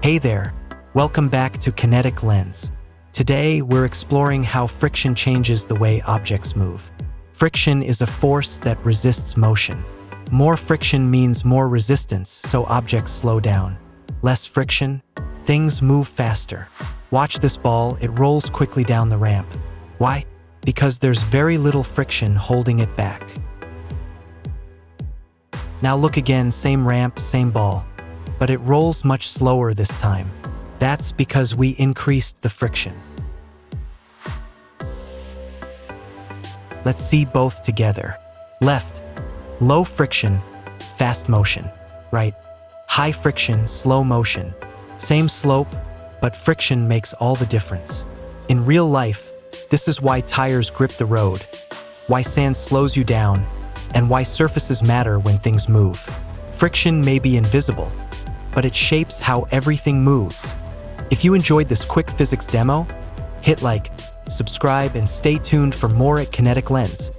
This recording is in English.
Hey there, welcome back to Kinetic Lens. Today, we're exploring how friction changes the way objects move. Friction is a force that resists motion. More friction means more resistance, so objects slow down. Less friction, things move faster. Watch this ball, it rolls quickly down the ramp. Why? Because there's very little friction holding it back. Now look again, same ramp, same ball. But it rolls much slower this time. That's because we increased the friction. Let's see both together. Left, low friction, fast motion. Right, high friction, slow motion. Same slope, but friction makes all the difference. In real life, this is why tires grip the road, why sand slows you down, and why surfaces matter when things move. Friction may be invisible, but it shapes how everything moves. If you enjoyed this quick physics demo, hit like, subscribe, and stay tuned for more at Kinetic Lens.